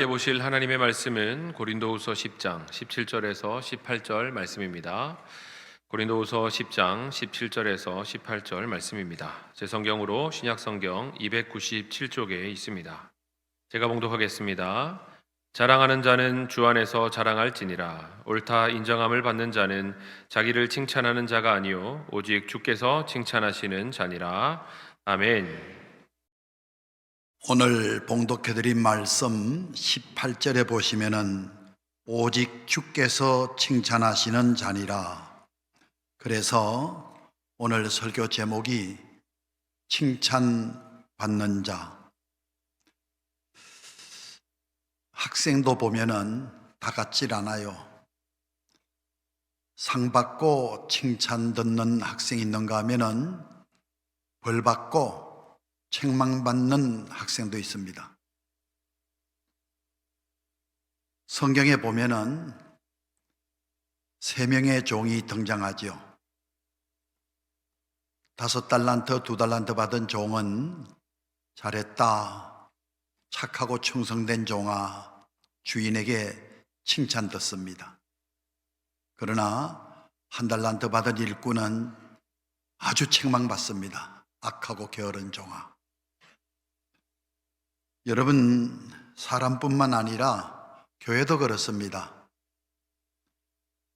함께 보실 하나님의 말씀은 고린도후서 10장 17절에서 18절 말씀입니다. 고린도후서 10장 17절에서 18절 말씀입니다. 제 성경으로 신약성경 297쪽에 있습니다. 제가 봉독하겠습니다. 자랑하는 자는 주 안에서 자랑할지니라. 옳다 인정함을 받는 자는 자기를 칭찬하는 자가 아니요 오직 주께서 칭찬하시는 자니라. 아멘. 오늘 봉독해드린 말씀 18절에 보시면은 오직 주께서 칭찬하시는 자니라. 그래서 오늘 설교 제목이 칭찬받는 자. 학생도 보면은 다 같질 않아요. 상 받고 칭찬 듣는 학생이 있는가 하면은 벌 받고 책망받는 학생도 있습니다. 성경에 보면은 3명의 종이 등장하죠. 5달란트, 2달란트 받은 종은 잘했다, 착하고 충성된 종아, 주인에게 칭찬 듣습니다. 그러나 1달란트 받은 일꾼은 아주 책망받습니다. 악하고 게으른 종아. 여러분, 사람뿐만 아니라 교회도 그렇습니다.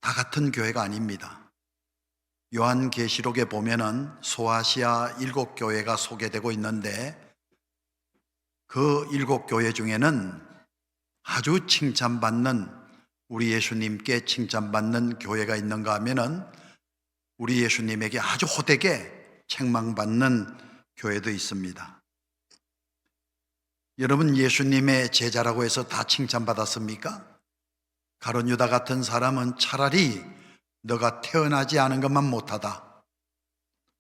다 같은 교회가 아닙니다. 요한계시록에 보면은 소아시아 7교회가 소개되고 있는데 그 7교회 중에는 아주 칭찬받는, 우리 예수님께 칭찬받는 교회가 있는가 하면은 우리 예수님에게 아주 호되게 책망받는 교회도 있습니다. 여러분, 예수님의 제자라고 해서 다 칭찬받았습니까? 가룟 유다 같은 사람은 차라리 너가 태어나지 않은 것만 못하다,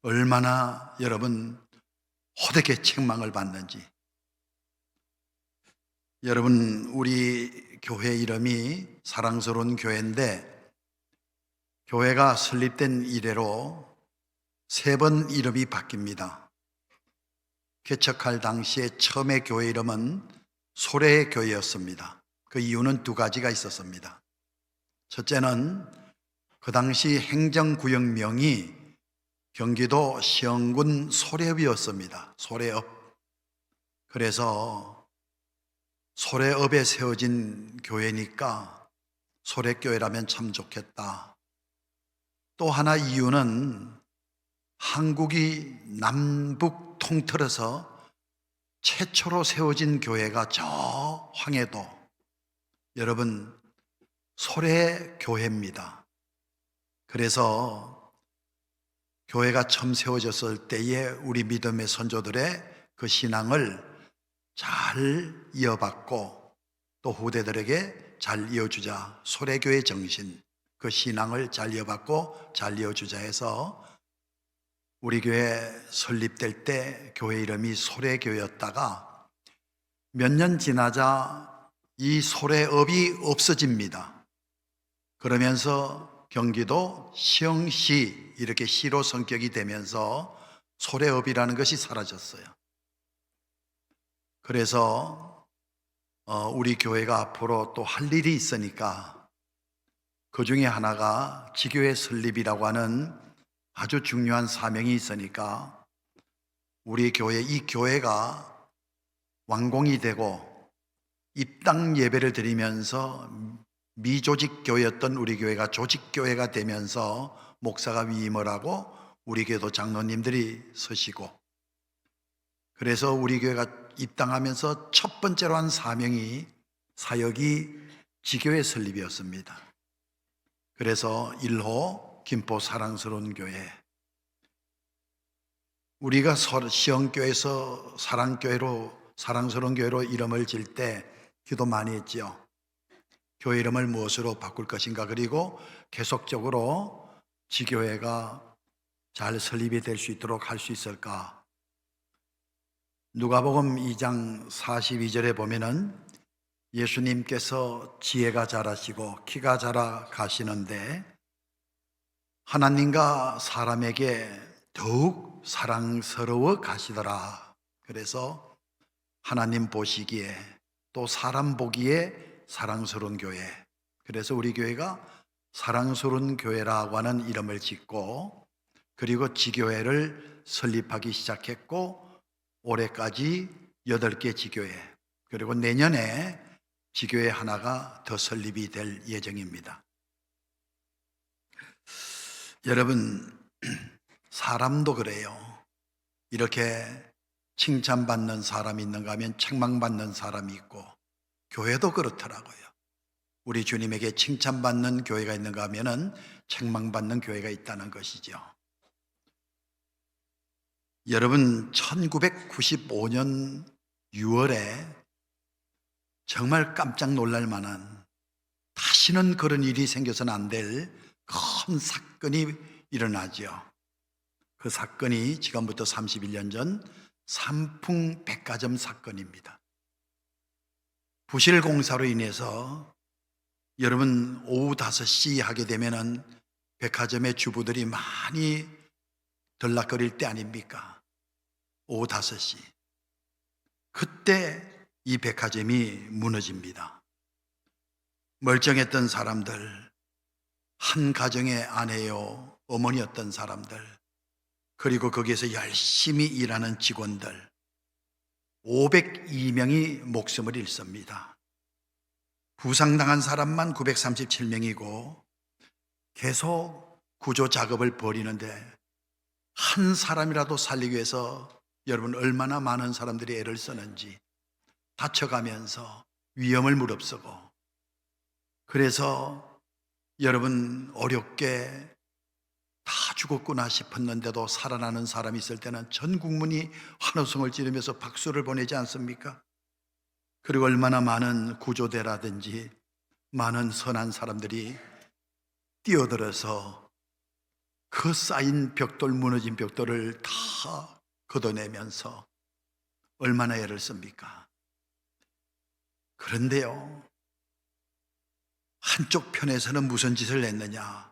얼마나 여러분 호되게 책망을 받는지. 여러분, 우리 교회 이름이 사랑스러운 교회인데 교회가 설립된 이래로 3번 이름이 바뀝니다. 개척할 당시에 처음에 교회 이름은 소래교회였습니다. 그 이유는 2가지가 있었습니다. 첫째는 그 당시 행정구역명이 경기도 시흥군 소래읍이었습니다. 소래읍. 그래서 소래읍에 세워진 교회니까 소래교회라면 참 좋겠다. 또 하나 이유는 한국이 남북 통틀어서 최초로 세워진 교회가 저 황해도, 여러분, 소래교회입니다. 그래서 교회가 처음 세워졌을 때에 우리 믿음의 선조들의 그 신앙을 잘 이어받고 또 후대들에게 잘 이어주자, 소래교회 정신, 그 신앙을 잘 이어받고 잘 이어주자 해서 우리 교회 설립될 때 교회 이름이 소래교회였다가 몇 년 지나자 이 소래읍이 없어집니다. 그러면서 경기도 시흥시, 이렇게 시로 성격이 되면서 소래읍이라는 것이 사라졌어요. 그래서 우리 교회가 앞으로 또 할 일이 있으니까 그 중에 하나가 지교회 설립이라고 하는 아주 중요한 사명이 있으니까 우리 교회, 이 교회가 완공이 되고 입당 예배를 드리면서 미조직 교회였던 우리 교회가 조직교회가 되면서 목사가 위임을 하고 우리 교회도 장로님들이 서시고, 그래서 우리 교회가 입당하면서 첫 번째로 한 사명이, 사역이 지교회 설립이었습니다. 그래서 1호 김포 사랑스러운 교회, 우리가 시흥교회에서 사랑스러운 교회로 이름을 질 때 기도 많이 했지요. 교회 이름을 무엇으로 바꿀 것인가, 그리고 계속적으로 지교회가 잘 설립이 될 수 있도록 할 수 있을까. 누가복음 2장 42절에 보면은 예수님께서 지혜가 자라시고 키가 자라 가시는데 하나님과 사람에게 더욱 사랑스러워 가시더라. 그래서 하나님 보시기에 또 사람 보기에 사랑스러운 교회. 그래서 우리 교회가 사랑스러운 교회라고 하는 이름을 짓고, 그리고 지교회를 설립하기 시작했고, 올해까지 8개 지교회, 그리고 내년에 지교회 하나가 더 설립이 될 예정입니다. 여러분, 사람도 그래요. 이렇게 칭찬받는 사람이 있는가 하면 책망받는 사람이 있고, 교회도 그렇더라고요. 우리 주님에게 칭찬받는 교회가 있는가 하면은 책망받는 교회가 있다는 것이죠. 여러분, 1995년 6월에 정말 깜짝 놀랄 만한, 다시는 그런 일이 생겨서는 안 될 큰 사건이 일어나죠. 그 사건이 지금부터 31년 전 삼풍 백화점 사건입니다. 부실 공사로 인해서 여러분 오후 5시 하게 되면은 백화점의 주부들이 많이 들락거릴 때 아닙니까? 오후 5시. 그때 이 백화점이 무너집니다. 멀쩡했던 사람들, 한 가정의 아내요, 어머니였던 사람들, 그리고 거기에서 열심히 일하는 직원들 502명이 목숨을 잃습니다. 부상당한 사람만 937명이고 계속 구조 작업을 벌이는데, 한 사람이라도 살리기 위해서 여러분 얼마나 많은 사람들이 애를 쓰는지, 다쳐가면서 위험을 무릅쓰고, 그래서 여러분 어렵게 다 죽었구나 싶었는데도 살아나는 사람이 있을 때는 전 국민이 환호성을 지르면서 박수를 보내지 않습니까? 그리고 얼마나 많은 구조대라든지 많은 선한 사람들이 뛰어들어서 그 쌓인 벽돌, 무너진 벽돌을 다 걷어내면서 얼마나 애를 씁니까? 그런데요, 한쪽 편에서는 무슨 짓을 했느냐?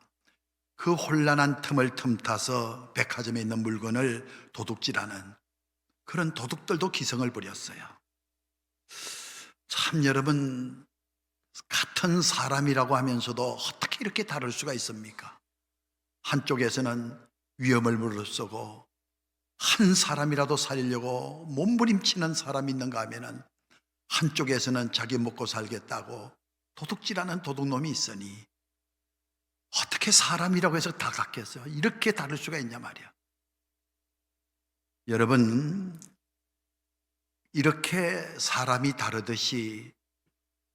그 혼란한 틈을 틈타서 백화점에 있는 물건을 도둑질하는 그런 도둑들도 기성을 부렸어요. 참, 여러분, 같은 사람이라고 하면서도 어떻게 이렇게 다를 수가 있습니까? 한쪽에서는 위험을 무릅쓰고 한 사람이라도 살리려고 몸부림치는 사람이 있는가 하면은, 한쪽에서는 자기 먹고 살겠다고 도둑질하는 도둑놈이 있으니 어떻게 사람이라고 해서 다 같겠어요? 이렇게 다를 수가 있냐 말이야. 여러분, 이렇게 사람이 다르듯이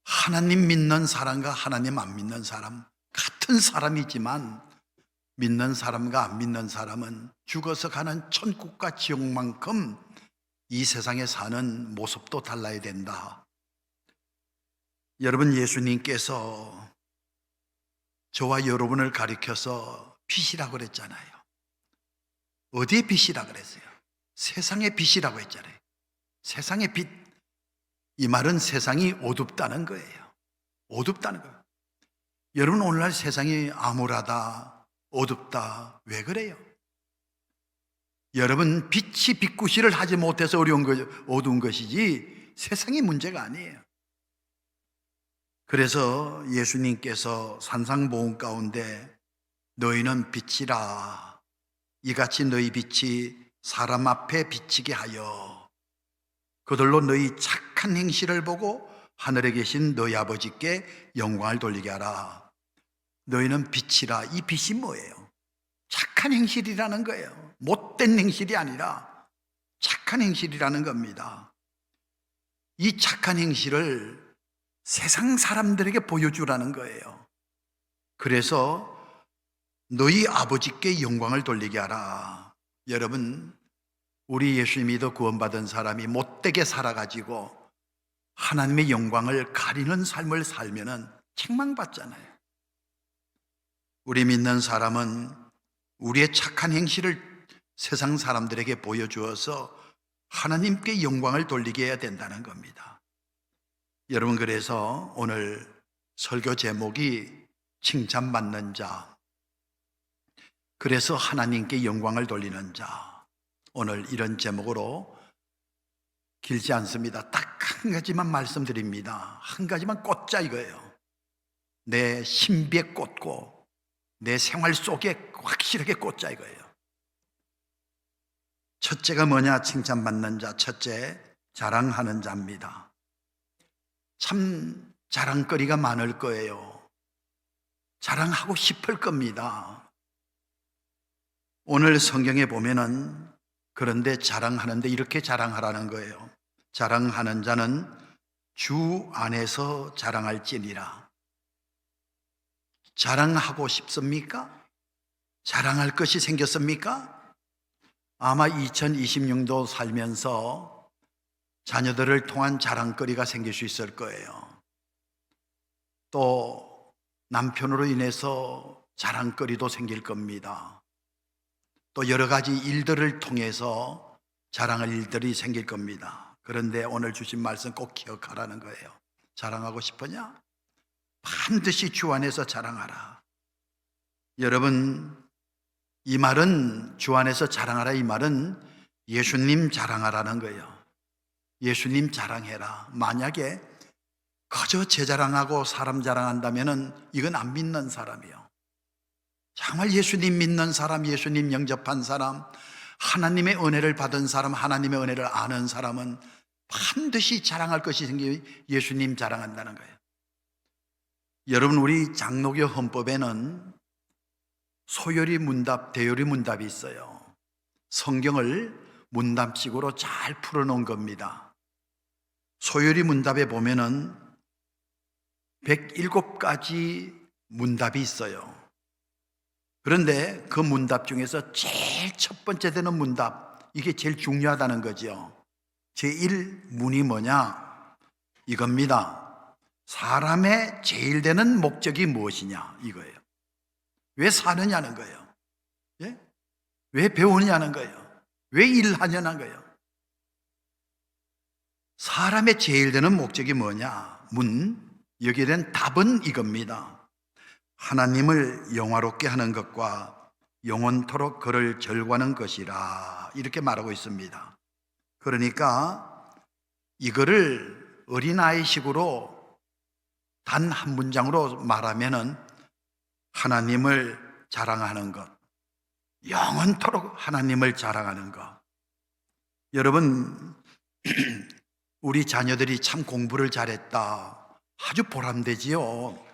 하나님 믿는 사람과 하나님 안 믿는 사람, 같은 사람이지만 믿는 사람과 안 믿는 사람은 죽어서 가는 천국과 지옥만큼 이 세상에 사는 모습도 달라야 된다. 여러분, 예수님께서 저와 여러분을 가리켜서 빛이라고 그랬잖아요. 어디에 빛이라고 그랬어요? 세상의 빛이라고 했잖아요. 세상의 빛. 이 말은 세상이 어둡다는 거예요. 어둡다는 거예요. 여러분, 오늘날 세상이 암울하다, 어둡다, 왜 그래요? 여러분, 빛이 빛구실을 하지 못해서 어두운 것이지 세상이 문제가 아니에요. 그래서 예수님께서 산상보훈 가운데 너희는 빛이라, 이같이 너희 빛이 사람 앞에 비치게 하여 그들로 너희 착한 행실을 보고 하늘에 계신 너희 아버지께 영광을 돌리게 하라. 너희는 빛이라. 이 빛이 뭐예요? 착한 행실이라는 거예요. 못된 행실이 아니라 착한 행실이라는 겁니다. 이 착한 행실을 세상 사람들에게 보여주라는 거예요. 그래서 너희 아버지께 영광을 돌리게 하라. 여러분, 우리 예수 믿어 구원받은 사람이 못되게 살아가지고 하나님의 영광을 가리는 삶을 살면은 책망받잖아요. 우리 믿는 사람은 우리의 착한 행실을 세상 사람들에게 보여주어서 하나님께 영광을 돌리게 해야 된다는 겁니다. 여러분, 그래서 오늘 설교 제목이 칭찬받는 자, 그래서 하나님께 영광을 돌리는 자, 오늘 이런 제목으로 길지 않습니다. 딱 한 가지만 말씀드립니다. 한 가지만 꽂자 이거예요. 내 신비에 꽂고 내 생활 속에 확실하게 꽂자 이거예요. 첫째가 뭐냐? 칭찬받는 자. 첫째, 자랑하는 자입니다. 참 자랑거리가 많을 거예요. 자랑하고 싶을 겁니다. 오늘 성경에 보면은 그런데 자랑하는데 이렇게 자랑하라는 거예요. 자랑하는 자는 주 안에서 자랑할지니라. 자랑하고 싶습니까? 자랑할 것이 생겼습니까? 아마 2026도 살면서 자녀들을 통한 자랑거리가 생길 수 있을 거예요. 또 남편으로 인해서 자랑거리도 생길 겁니다. 또 여러 가지 일들을 통해서 자랑할 일들이 생길 겁니다. 그런데 오늘 주신 말씀 꼭 기억하라는 거예요. 자랑하고 싶으냐? 반드시 주 안에서 자랑하라. 여러분, 이 말은 주 안에서 자랑하라, 이 말은 예수님 자랑하라는 거예요. 예수님 자랑해라. 만약에 그저 제 자랑하고 사람 자랑한다면 이건 안 믿는 사람이에요. 정말 예수님 믿는 사람, 예수님 영접한 사람, 하나님의 은혜를 받은 사람, 하나님의 은혜를 아는 사람은 반드시 자랑할 것이 생기면 예수님 자랑한다는 거예요. 여러분, 우리 장로교 헌법에는 소요리 문답, 대요리 문답이 있어요. 성경을 문답식으로 잘 풀어놓은 겁니다. 소요리 문답에 보면은 107가지 문답이 있어요. 그런데 그 문답 중에서 제일 첫 번째 되는 문답, 이게 제일 중요하다는 거죠. 제1문이 뭐냐? 이겁니다. 사람의 제일 되는 목적이 무엇이냐? 이거예요. 왜 사느냐는 거예요. 예? 왜 배우느냐는 거예요. 왜 일하냐는 거예요. 사람의 제일 되는 목적이 뭐냐? 여기에 대한 답은 이겁니다. 하나님을 영화롭게 하는 것과 영원토록 그를 절구하는 것이라, 이렇게 말하고 있습니다. 그러니까 이거를 어린아이식으로 단 한 문장으로 말하면은 하나님을 자랑하는 것, 영원토록 하나님을 자랑하는 것. 여러분, 우리 자녀들이 참 공부를 잘했다, 아주 보람되지요.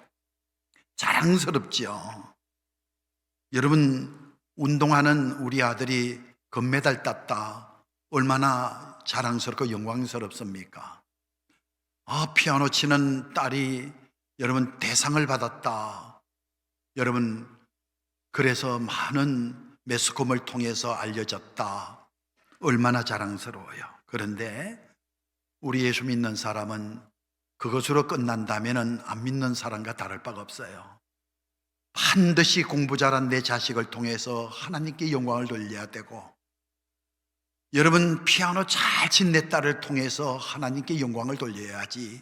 자랑스럽지요. 여러분, 운동하는 우리 아들이 금메달 땄다, 얼마나 자랑스럽고 영광스럽습니까? 피아노 치는 딸이 여러분 대상을 받았다, 여러분 그래서 많은 매스컴을 통해서 알려졌다, 얼마나 자랑스러워요. 그런데 우리 예수 믿는 사람은 그것으로 끝난다면 안 믿는 사람과 다를 바가 없어요. 반드시 공부 잘한 내 자식을 통해서 하나님께 영광을 돌려야 되고, 여러분 피아노 잘 친 내 딸을 통해서 하나님께 영광을 돌려야지,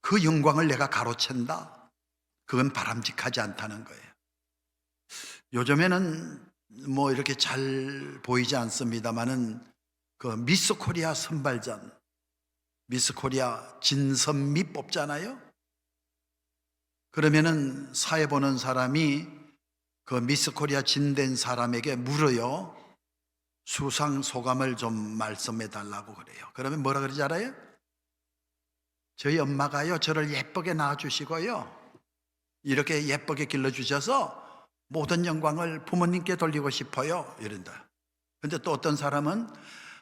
그 영광을 내가 가로챈다? 그건 바람직하지 않다는 거예요. 요즘에는 뭐 이렇게 잘 보이지 않습니다만은 그 미스 코리아 선발전, 미스 코리아 진선미 뽑잖아요. 그러면은 사회 보는 사람이 그 미스 코리아 진된 사람에게 물어요. 수상 소감을 좀 말씀해 달라고 그래요. 그러면 뭐라 그러지 알아요? 저희 엄마가요, 저를 예쁘게 낳아주시고요, 이렇게 예쁘게 길러주셔서 모든 영광을 부모님께 돌리고 싶어요, 이런다. 근데 또 어떤 사람은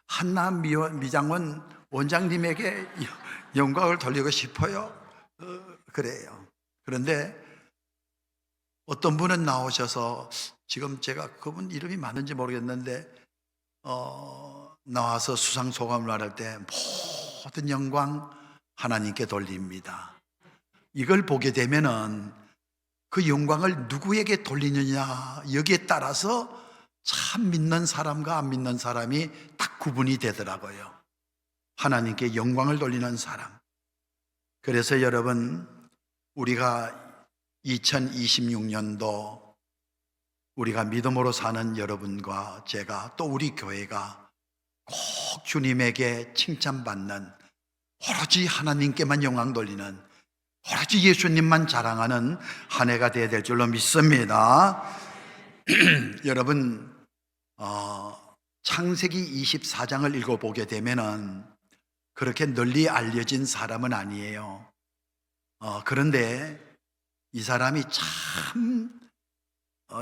한나 미장원 원장님에게 영광을 돌리고 싶어요, 그래요. 그런데 어떤 분은 나오셔서, 지금 제가 그분 이름이 맞는지 모르겠는데 나와서 수상 소감을 말할 때 모든 영광 하나님께 돌립니다. 이걸 보게 되면은 그 영광을 누구에게 돌리느냐, 여기에 따라서 참 믿는 사람과 안 믿는 사람이 딱 구분이 되더라고요. 하나님께 영광을 돌리는 사람. 그래서 여러분, 우리가 2026년도 우리가 믿음으로 사는 여러분과 제가, 또 우리 교회가 꼭 주님에게 칭찬받는, 오로지 하나님께만 영광 돌리는, 오로지 예수님만 자랑하는 한 해가 되어야 될 줄로 믿습니다. 여러분, 창세기 24장을 읽어보게 되면은 그렇게 널리 알려진 사람은 아니에요. 그런데 이 사람이 참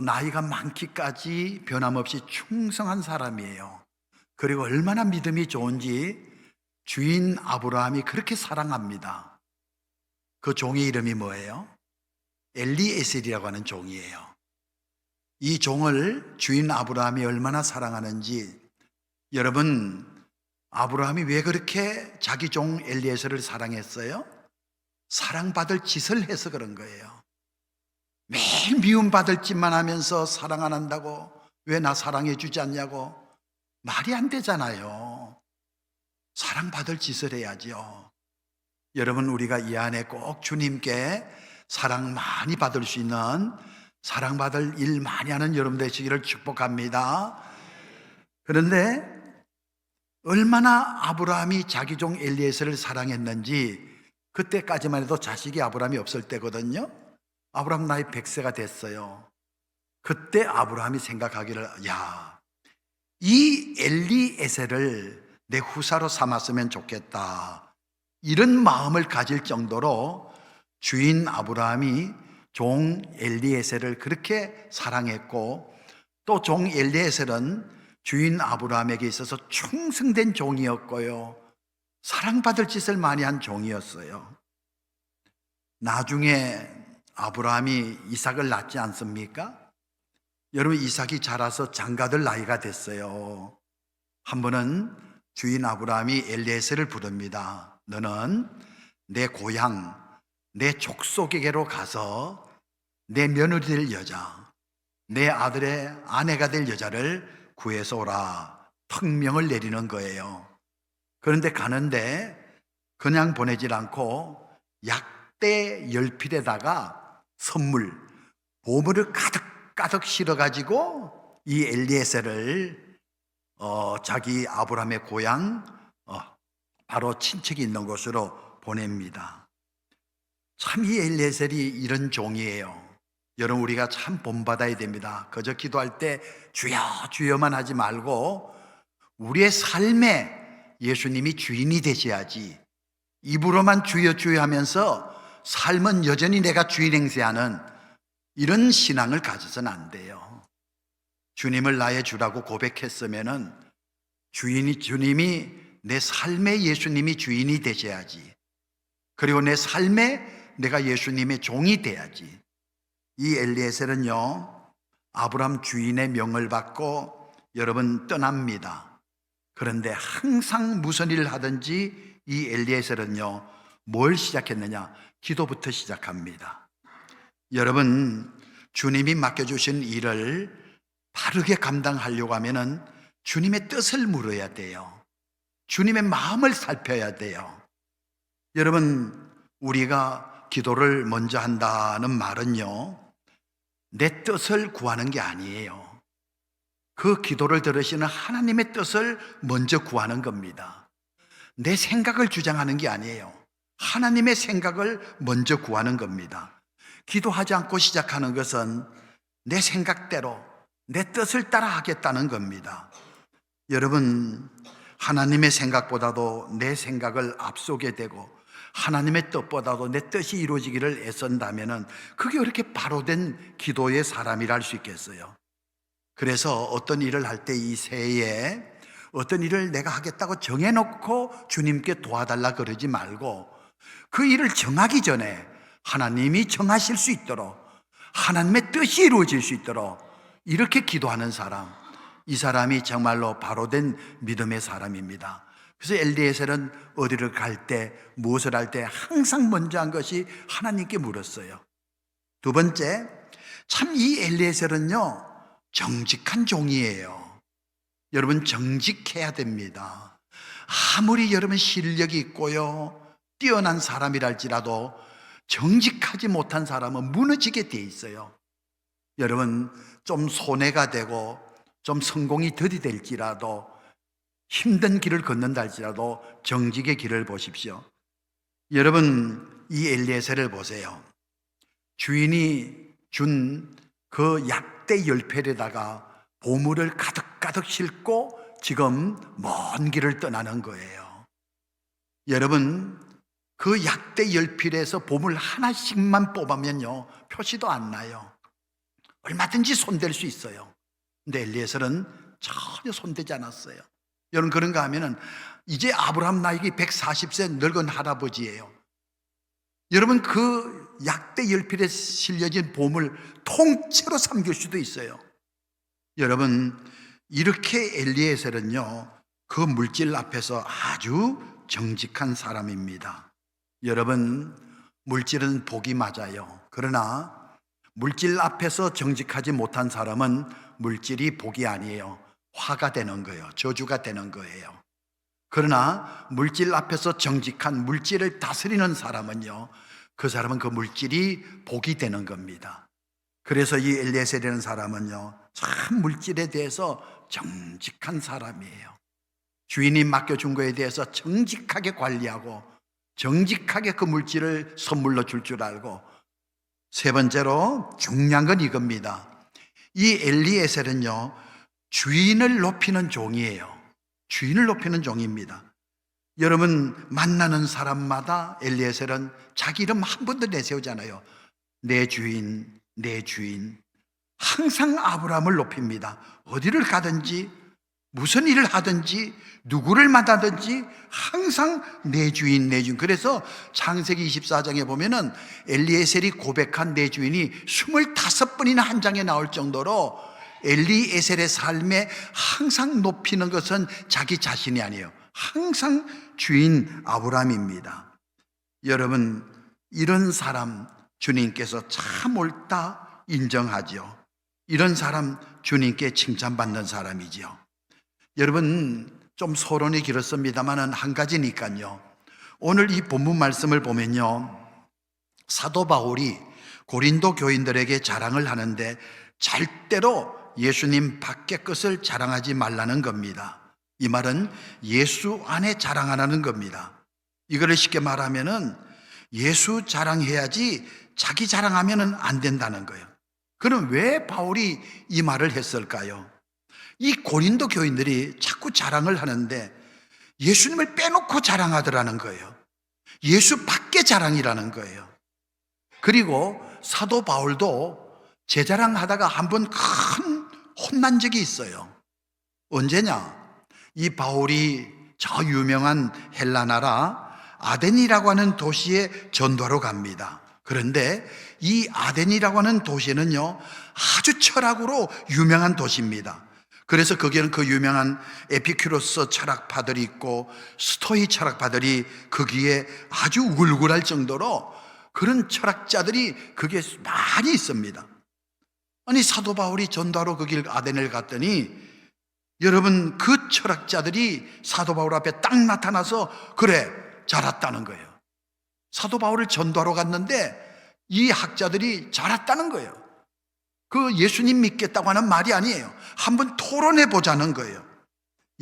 나이가 많기까지 변함없이 충성한 사람이에요. 그리고 얼마나 믿음이 좋은지 주인 아브라함이 그렇게 사랑합니다. 그 종의 이름이 뭐예요? 엘리에셀이라고 하는 종이에요. 이 종을 주인 아브라함이 얼마나 사랑하는지, 여러분, 아브라함이 왜 그렇게 자기 종 엘리에셀을 사랑했어요? 사랑받을 짓을 해서 그런 거예요. 매일 미움받을 짓만 하면서 사랑 안 한다고, 왜 나 사랑해 주지 않냐고, 말이 안 되잖아요. 사랑받을 짓을 해야죠. 여러분, 우리가 이 안에 꼭 주님께 사랑 많이 받을 수 있는, 사랑받을 일 많이 하는 여러분 되시기를 축복합니다. 그런데 얼마나 아브라함이 자기 종 엘리에셀을 사랑했는지, 그때까지만 해도 자식이 아브라함이 없을 때거든요. 아브라함 나이 100세가 됐어요. 그때 아브라함이 생각하기를, 이 엘리에셀을 내 후사로 삼았으면 좋겠다, 이런 마음을 가질 정도로 주인 아브라함이 종 엘리에셀을 그렇게 사랑했고, 또 종 엘리에셀은 주인 아브라함에게 있어서 충성된 종이었고요, 사랑받을 짓을 많이 한 종이었어요. 나중에 아브라함이 이삭을 낳지 않습니까? 여러분, 이삭이 자라서 장가들 나이가 됐어요. 한 번은 주인 아브라함이 엘리에셀을 부릅니다. 너는 내 고향, 내 족속에게로 가서 내 며느리 될 여자, 내 아들의 아내가 될 여자를 구해서 오라, 특명을 내리는 거예요. 그런데 가는데 그냥 보내질 않고 약대 10필에다가 선물, 보물을 가득 실어가지고 이 엘리에셀을 자기 아브라함의 고향, 바로 친척이 있는 곳으로 보냅니다. 참 이 엘리에셀이 이런 종이에요. 여러분, 우리가 참 본받아야 됩니다. 그저 기도할 때 주여 주여만 하지 말고 우리의 삶에 예수님이 주인이 되셔야지, 입으로만 주여 주여 하면서 삶은 여전히 내가 주인 행세하는 이런 신앙을 가져서는 안 돼요. 주님을 나의 주라고 고백했으면은 주님이 내 삶의 예수님이 주인이 되셔야지, 그리고 내 삶에 내가 예수님의 종이 돼야지. 이 엘리에셀은요, 아브라함 주인의 명을 받고 여러분 떠납니다. 그런데 항상 무슨 일을 하든지 이 엘리에셀은요, 뭘 시작했느냐? 기도부터 시작합니다. 여러분, 주님이 맡겨주신 일을 바르게 감당하려고 하면은 주님의 뜻을 물어야 돼요. 주님의 마음을 살펴야 돼요. 여러분, 우리가 기도를 먼저 한다는 말은요, 내 뜻을 구하는 게 아니에요. 그 기도를 들으시는 하나님의 뜻을 먼저 구하는 겁니다. 내 생각을 주장하는 게 아니에요. 하나님의 생각을 먼저 구하는 겁니다. 기도하지 않고 시작하는 것은 내 생각대로 내 뜻을 따라 하겠다는 겁니다. 여러분, 하나님의 생각보다도 내 생각을 앞서게 되고 하나님의 뜻보다도 내 뜻이 이루어지기를 애쓴다면 그게 그렇게 바로 된 기도의 사람이라 할 수 있겠어요. 그래서 어떤 일을 할 때 이 새해에 어떤 일을 내가 하겠다고 정해놓고 주님께 도와달라 그러지 말고, 그 일을 정하기 전에 하나님이 정하실 수 있도록, 하나님의 뜻이 이루어질 수 있도록 이렇게 기도하는 사람, 이 사람이 정말로 바로 된 믿음의 사람입니다. 그래서 엘리에셀은 어디를 갈 때, 무엇을 할 때 항상 먼저 한 것이 하나님께 물었어요. 두 번째, 참 이 엘리에셀은요, 정직한 종이에요. 여러분, 정직해야 됩니다. 아무리 여러분 실력이 있고요, 뛰어난 사람이랄지라도 정직하지 못한 사람은 무너지게 돼 있어요. 여러분, 좀 손해가 되고 좀 성공이 더디될지라도 힘든 길을 걷는다 할지라도 정직의 길을 보십시오. 여러분, 이 엘리에셀을 보세요. 주인이 준 그 약대 열펠에다가 보물을 가득가득 싣고 지금 먼 길을 떠나는 거예요. 여러분, 그 약대 열필에서 보물 하나씩만 뽑으면요, 표시도 안 나요. 얼마든지 손댈 수 있어요. 근데 엘리에셀은 전혀 손대지 않았어요. 여러분, 그런가 하면은 이제 아브라함 나이가 140세 늙은 할아버지예요. 여러분, 그 약대 열필에 실려진 보물 통째로 삼킬 수도 있어요. 여러분, 이렇게 엘리에셀은요, 그 물질 앞에서 아주 정직한 사람입니다. 여러분, 물질은 복이 맞아요. 그러나 물질 앞에서 정직하지 못한 사람은 물질이 복이 아니에요. 화가 되는 거예요. 저주가 되는 거예요. 그러나 물질 앞에서 정직한, 물질을 다스리는 사람은요, 그 사람은 그 물질이 복이 되는 겁니다. 그래서 이 엘리에셀이라는 사람은요, 참 물질에 대해서 정직한 사람이에요. 주인이 맡겨준 거에 대해서 정직하게 관리하고 정직하게 그 물질을 선물로 줄 줄 알고, 세 번째로 중요한 건 이겁니다. 이 엘리에셀은요, 주인을 높이는 종이에요. 주인을 높이는 종입니다. 여러분, 만나는 사람마다 엘리에셀은 자기 이름 한 번도 내세우지 않아요. 내 주인, 내 주인. 항상 아브라함을 높입니다. 어디를 가든지, 무슨 일을 하든지, 누구를 만나든지 항상 내 주인, 내 주인. 그래서 창세기 24장에 보면은 엘리에셀이 고백한 내 주인이 25번이나 한 장에 나올 정도로 엘리에셀의 삶에 항상 높이는 것은 자기 자신이 아니에요. 항상 주인 아브라함입니다. 여러분, 이런 사람 주님께서 참 옳다 인정하죠. 이런 사람 주님께 칭찬받는 사람이죠. 여러분, 좀 서론이 길었습니다만 한 가지니까요. 오늘 이 본문 말씀을 보면요, 사도 바울이 고린도 교인들에게 자랑을 하는데 절대로 예수님 밖의 것을 자랑하지 말라는 겁니다. 이 말은 예수 안에 자랑하라는 겁니다. 이거를 쉽게 말하면은 예수 자랑해야지 자기 자랑하면은 안 된다는 거예요. 그럼 왜 바울이 이 말을 했을까요? 이 고린도 교인들이 자꾸 자랑을 하는데 예수님을 빼놓고 자랑하더라는 거예요. 예수 밖에 자랑이라는 거예요. 그리고 사도 바울도 제 자랑하다가 한번 큰 혼난 적이 있어요. 언제냐? 이 바울이 저 유명한 헬라 나라 아덴이라고 하는 도시에 전도하러 갑니다. 그런데 이 아덴이라고 하는 도시는요, 아주 철학으로 유명한 도시입니다. 그래서 거기에는 그 유명한 에피큐로스 철학파들이 있고 스토이 철학파들이 거기에 아주 울울할 정도로 그런 철학자들이 거기에 많이 있습니다. 아니, 사도 바울이 전도하러 거길 아덴을 갔더니 여러분, 그 철학자들이 사도 바울 앞에 딱 나타나서 그래, 잘 왔다는 거예요. 사도 바울을 전도하러 갔는데 이 학자들이 잘 왔다는 거예요. 그 예수님 믿겠다고 하는 말이 아니에요. 한번 토론해 보자는 거예요.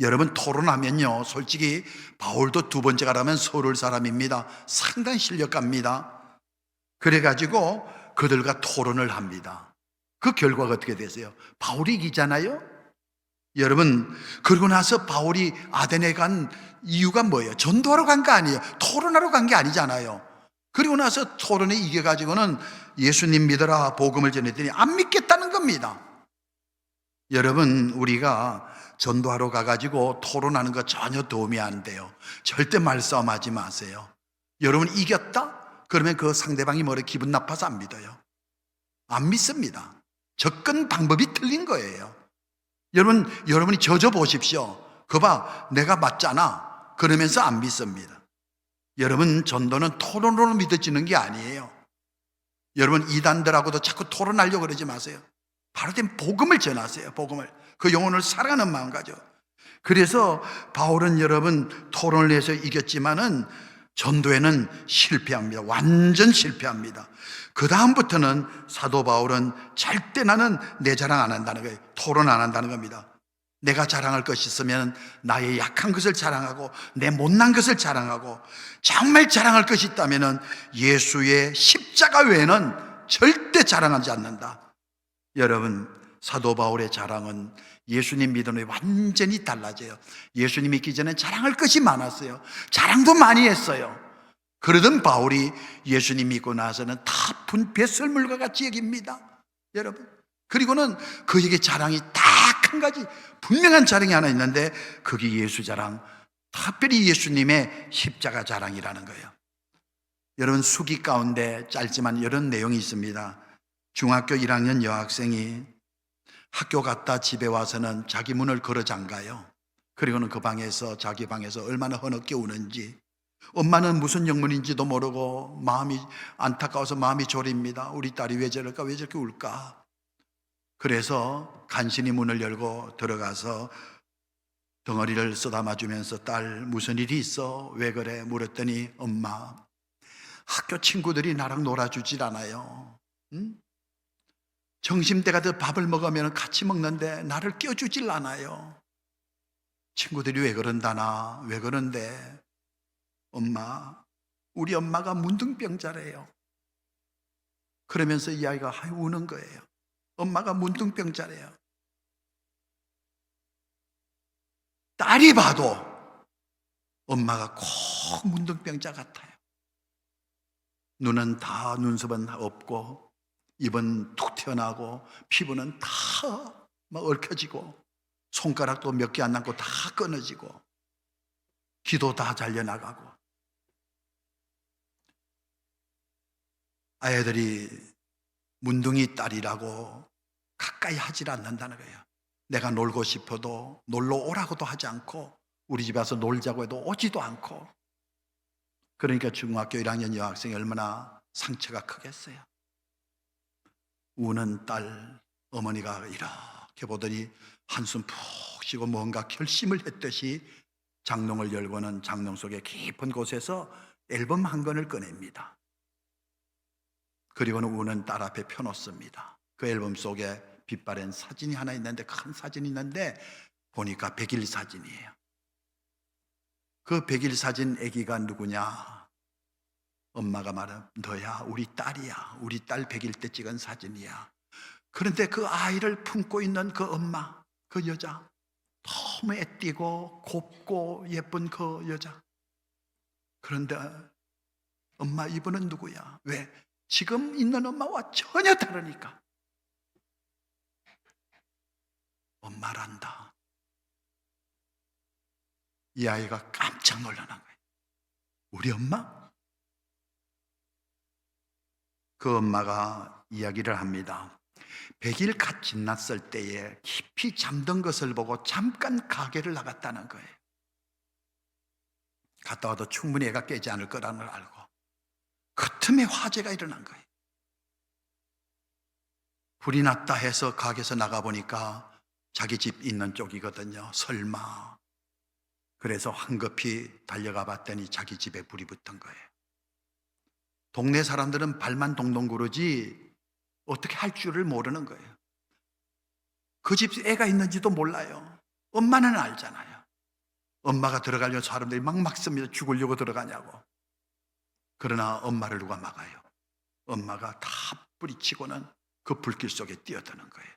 여러분, 토론하면요, 솔직히 바울도 두 번째 가라면 서울 사람입니다. 상당히 실력갑니다. 그래가지고 그들과 토론을 합니다. 그 결과가 어떻게 되세요? 바울이 이기잖아요. 여러분, 그러고 나서 바울이 아덴에 간 이유가 뭐예요? 전도하러 간 거 아니에요. 토론하러 간 게 아니잖아요. 그리고 나서 토론에 이겨가지고는 예수님 믿어라 복음을 전했더니 안 믿겠다는 겁니다. 여러분, 우리가 전도하러 가가지고 토론하는 거 전혀 도움이 안 돼요. 절대 말싸움하지 마세요. 여러분, 이겼다? 그러면 그 상대방이 뭐래 기분 나빠서 안 믿어요. 안 믿습니다. 접근 방법이 틀린 거예요. 여러분이 져줘 보십시오. 그봐, 내가 맞잖아. 그러면서 안 믿습니다. 여러분, 전도는 토론으로 믿어지는 게 아니에요. 여러분, 이단들하고도 자꾸 토론하려고 그러지 마세요. 바로 된 복음을 전하세요. 복음을. 그 영혼을 사랑하는 마음 가져. 그래서 바울은 여러분 토론을 해서 이겼지만은 전도에는 실패합니다. 완전 실패합니다. 그 다음부터는 사도 바울은 절대 나는 내 자랑 안 한다는 거예요. 토론 안 한다는 겁니다. 내가 자랑할 것이 있으면 나의 약한 것을 자랑하고 내 못난 것을 자랑하고, 정말 자랑할 것이 있다면 예수의 십자가 외에는 절대 자랑하지 않는다. 여러분, 사도 바울의 자랑은 예수님 믿음에 완전히 달라져요. 예수님 믿기 전에 자랑할 것이 많았어요. 자랑도 많이 했어요. 그러던 바울이 예수님 믿고 나서는 다 뱃설물과 같이 여깁니다, 여러분. 그리고는 그에게 자랑이 딱 한 가지, 분명한 자랑이 하나 있는데, 그게 예수 자랑, 특별히 예수님의 십자가 자랑이라는 거예요. 여러분, 수기 가운데 짧지만 이런 내용이 있습니다. 중학교 1학년 여학생이 학교 갔다 집에 와서는 자기 문을 걸어 잠가요. 그리고는 그 방에서, 자기 방에서 얼마나 흐느껴 우는지, 엄마는 무슨 영문인지도 모르고 마음이 안타까워서 마음이 졸입니다. 우리 딸이 왜 저럴까, 왜 저렇게 울까. 그래서 간신히 문을 열고 들어가서 덩어리를 쓰다마주면서, 딸 무슨 일이 있어? 왜 그래? 물었더니, 엄마, 학교 친구들이 나랑 놀아주질 않아요. 응? 점심때가 돼 밥을 먹으면 같이 먹는데 나를 껴주질 않아요. 친구들이 왜 그런다나, 왜 그런데? 엄마, 우리 엄마가 문둥병자래요. 그러면서 이 아이가 우는 거예요. 엄마가 문둥병자래요. 딸이 봐도 엄마가 꼭 문둥병자 같아요. 눈은 다, 눈썹은 없고, 입은 툭 튀어나오고, 피부는 다 막 얽혀지고, 손가락도 몇 개 안 남고 다 끊어지고, 귀도 다 잘려나가고. 아이들이 문둥이 딸이라고 가까이 하질 않는다는 거예요. 내가 놀고 싶어도 놀러 오라고도 하지 않고, 우리 집에 와서 놀자고 해도 오지도 않고. 그러니까 중학교 1학년 여학생이 얼마나 상처가 크겠어요. 우는 딸, 어머니가 이렇게 보더니 한숨 푹 쉬고 뭔가 결심을 했듯이 장롱을 열고는 장롱 속에 깊은 곳에서 앨범 한 권을 꺼냅니다. 그리고는 우는 딸 앞에 펴놓습니다. 그 앨범 속에 빛바랜 사진이 하나 있는데, 큰 사진이 있는데 보니까 100일 사진이에요. 그 100일 사진 아기가 누구냐? 엄마가 말하는, 너야, 우리 딸이야. 우리 딸 100일 때 찍은 사진이야. 그런데 그 아이를 품고 있는 그 엄마, 그 여자, 너무 애띠고 곱고 예쁜 그 여자. 그런데 엄마, 이분은 누구야? 왜? 지금 있는 엄마와 전혀 다르니까. 엄마란다. 이 아이가 깜짝 놀라는 거예요. 우리 엄마? 그 엄마가 이야기를 합니다. 100일 갓 지났을 때에 깊이 잠든 것을 보고 잠깐 가게를 나갔다는 거예요. 갔다 와도 충분히 애가 깨지 않을 거라는 걸 알고, 그 틈에 화재가 일어난 거예요. 불이 났다 해서 가게에서 나가보니까 자기 집 있는 쪽이거든요. 설마. 그래서 황급히 달려가 봤더니 자기 집에 불이 붙은 거예요. 동네 사람들은 발만 동동 구르지 어떻게 할 줄을 모르는 거예요. 그 집 애가 있는지도 몰라요. 엄마는 알잖아요. 엄마가 들어가려고 사람들이 막 막습니다. 죽으려고 들어가냐고. 그러나 엄마를 누가 막아요? 엄마가 다 뿌리치고는 그 불길 속에 뛰어드는 거예요.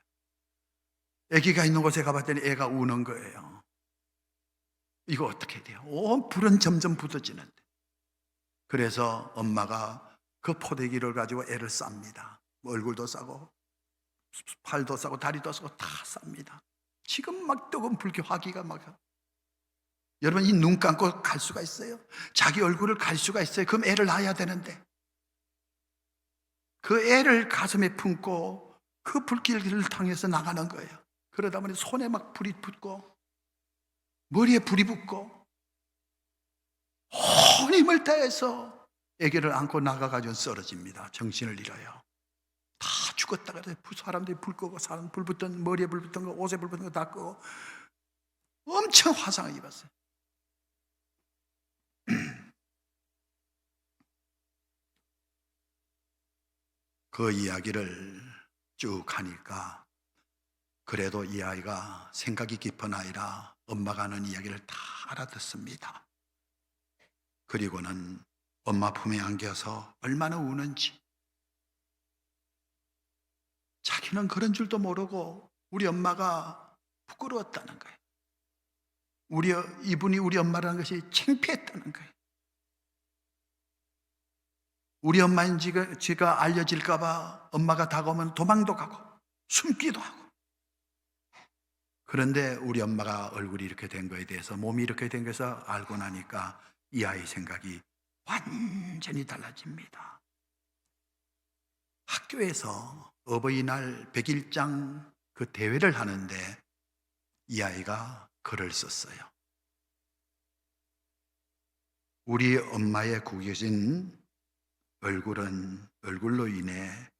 아기가 있는 곳에 가봤더니 애가 우는 거예요. 이거 어떻게 돼요? 불은 점점 붙어지는데. 그래서 엄마가 그 포대기를 가지고 애를 쌉니다. 얼굴도 싸고 팔도 싸고 다리도 싸고 다 쌉니다. 지금 막 뜨거운 불길, 화기가 막. 여러분, 이 눈 감고 갈 수가 있어요? 자기 얼굴을 갈 수가 있어요? 그럼 애를 낳아야 되는데. 그 애를 가슴에 품고 그 불길을 향해서 나가는 거예요. 그러다 보니 손에 막 불이 붙고 머리에 불이 붙고 온 힘을 다해서 아기를 안고 나가가지고 쓰러집니다. 정신을 잃어요. 다 죽었다가 사람들이 불 끄고, 사람 불 붙던, 머리에 불 붙던 거, 옷에 불 붙은 거 다 끄고 엄청 화상을 입었어요. 그 이야기를 쭉 하니까 그래도 이 아이가 생각이 깊은 아이라 엄마가 하는 이야기를 다 알아듣습니다. 그리고는 엄마 품에 안겨서 얼마나 우는지, 자기는 그런 줄도 모르고 우리 엄마가 부끄러웠다는 거예요. 이분이 우리 엄마라는 것이 창피했다는 거예요. 우리 엄마인 지가 알려질까 봐 엄마가 다가오면 도망도 가고 숨기도 하고. 그런데 우리 엄마가 얼굴이 이렇게 된 거에 대해서, 몸이 이렇게 된 것을 알고 나니까 이 아이 생각이 완전히 달라집니다. 학교에서 어버이날 100일장 그 대회를 하는데 이 아이가 글을 썼어요. 우리 엄마의 구겨진 얼굴은 얼굴로 인해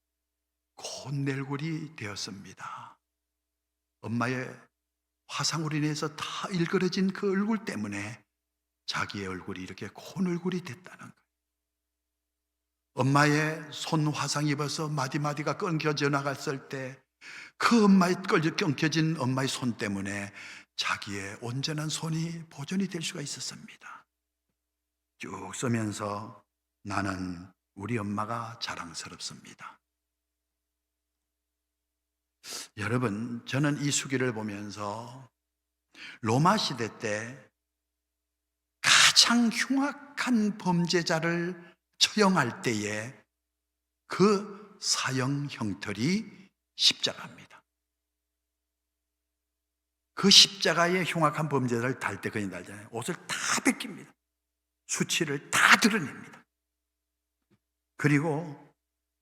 콧넬굴이 되었습니다. 엄마의 화상으로 인해서 다 일그러진 그 얼굴 때문에 자기의 얼굴이 이렇게 콧얼굴이 됐다는 거예요. 엄마의 손 화상 입어서 마디마디가 끊겨져 나갔을 때 그 엄마의 끊겨진 엄마의 손 때문에 자기의 온전한 손이 보존이 될 수가 있었습니다. 쭉 쓰면서 나는 우리 엄마가 자랑스럽습니다. 여러분, 저는 이 수기를 보면서 로마 시대 때 가장 흉악한 범죄자를 처형할 때에 그 사형 형틀이 십자가입니다. 그 십자가의 흉악한 범죄자를 달 때 그냥 달잖아요. 옷을 다 벗깁니다. 수치를 다 드러냅니다. 그리고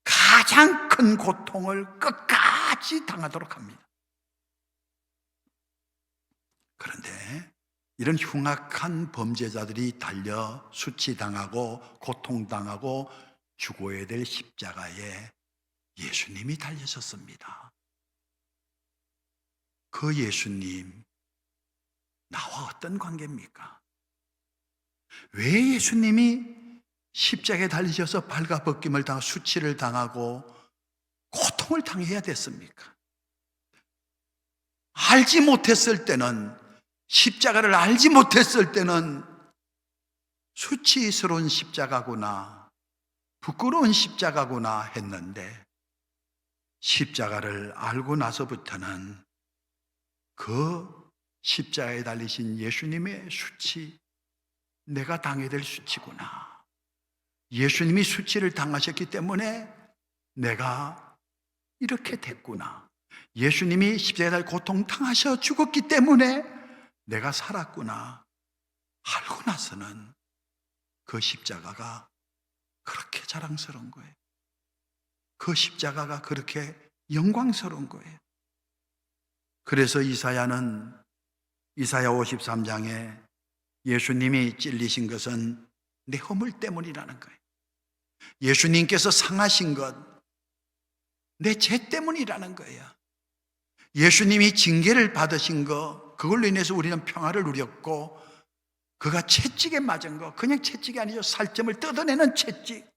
가장 큰 고통을 끝까지 당하도록 합니다. 그런데 이런 흉악한 범죄자들이 달려 수치당하고 고통당하고 죽어야 될 십자가에 예수님이 달리셨습니다. 그 예수님, 나와 어떤 관계입니까? 왜 예수님이 십자가에 달리셔서 발가벗김을 당하고 수치를 당하고 고통을 당해야 됐습니까? 알지 못했을 때는, 십자가를 알지 못했을 때는 수치스러운 십자가구나, 부끄러운 십자가구나 했는데 십자가를 알고 나서부터는 그 십자가에 달리신 예수님의 수치, 내가 당해야 될 수치구나. 예수님이 수치를 당하셨기 때문에 내가 이렇게 됐구나. 예수님이 십자가에 달려 고통 당하셔 죽었기 때문에 내가 살았구나. 알고 나서는 그 십자가가 그렇게 자랑스러운 거예요. 그 십자가가 그렇게 영광스러운 거예요. 그래서 이사야는 이사야 53장에 예수님이 찔리신 것은 내 허물 때문이라는 거예요. 예수님께서 상하신 것, 내 죄 때문이라는 거예요. 예수님이 징계를 받으신 것, 그걸로 인해서 우리는 평화를 누렸고, 그가 채찍에 맞은 거, 그냥 채찍이 아니죠. 살점을 뜯어내는 채찍.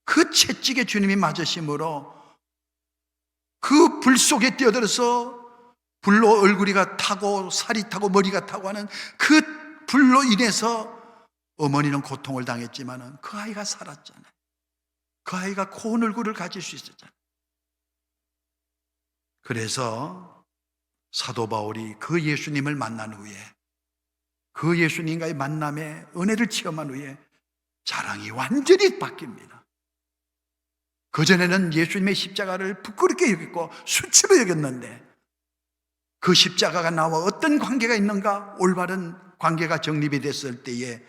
그 채찍에 주님이 맞으심으로 그 불 속에 뛰어들어서 불로 얼굴이가 타고 살이 타고 머리가 타고 하는 그 불로 인해서 어머니는 고통을 당했지만 그 아이가 살았잖아요. 그 아이가 고운 얼굴을 가질 수 있었잖아요. 그래서 사도 바울이 그 예수님을 만난 후에, 그 예수님과의 만남에 은혜를 체험한 후에 자랑이 완전히 바뀝니다. 그전에는 예수님의 십자가를 부끄럽게 여겼고 수치로 여겼는데 그 십자가가 나와 어떤 관계가 있는가, 올바른 관계가 정립이 됐을 때에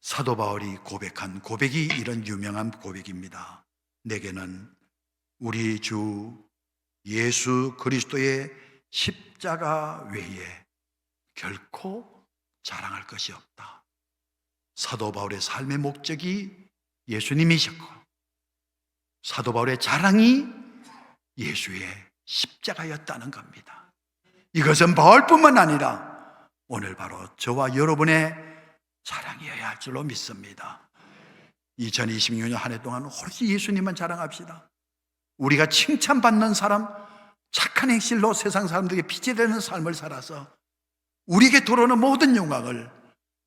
사도 바울이 고백한 고백이 이런 유명한 고백입니다. 내게는 우리 주 예수 그리스도의 십자가 외에 결코 자랑할 것이 없다. 사도 바울의 삶의 목적이 예수님이셨고 사도 바울의 자랑이 예수의 십자가였다는 겁니다. 이것은 바울뿐만 아니라 오늘 바로 저와 여러분의 자랑이어야 할 줄로 믿습니다. 2026년 한 해 동안 오로지 예수님만 자랑합시다. 우리가 칭찬받는 사람, 착한 행실로 세상 사람들에게 빛이 되는 삶을 살아서 우리에게 돌아오는 모든 영광을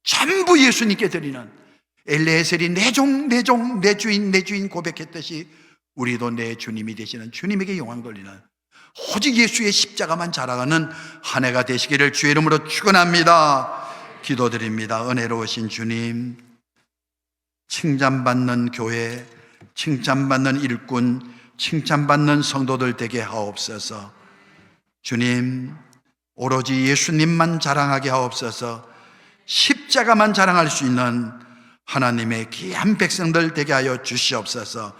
전부 예수님께 드리는 엘리에셀이 내 종, 내 종, 내 주인, 내 주인 고백했듯이 우리도 내 주님이 되시는 주님에게 영광 돌리는 오직 예수의 십자가만 자랑하는 한 해가 되시기를 주의 이름으로 축원합니다. 기도드립니다. 은혜로우신 주님, 칭찬받는 교회, 칭찬받는 일꾼, 칭찬받는 성도들 되게 하옵소서. 주님, 오로지 예수님만 자랑하게 하옵소서. 십자가만 자랑할 수 있는 하나님의 귀한 백성들 되게 하여 주시옵소서.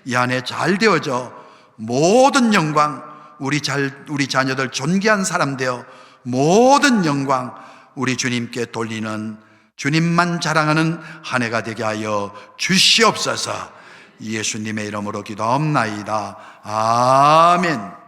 이 안에 잘 되어져 모든 영광, 우리 자녀들 존귀한 사람 되어 모든 영광 우리 주님께 돌리는, 주님만 자랑하는 한 해가 되게 하여 주시옵소서. 예수님의 이름으로 기도합나이다. 아멘.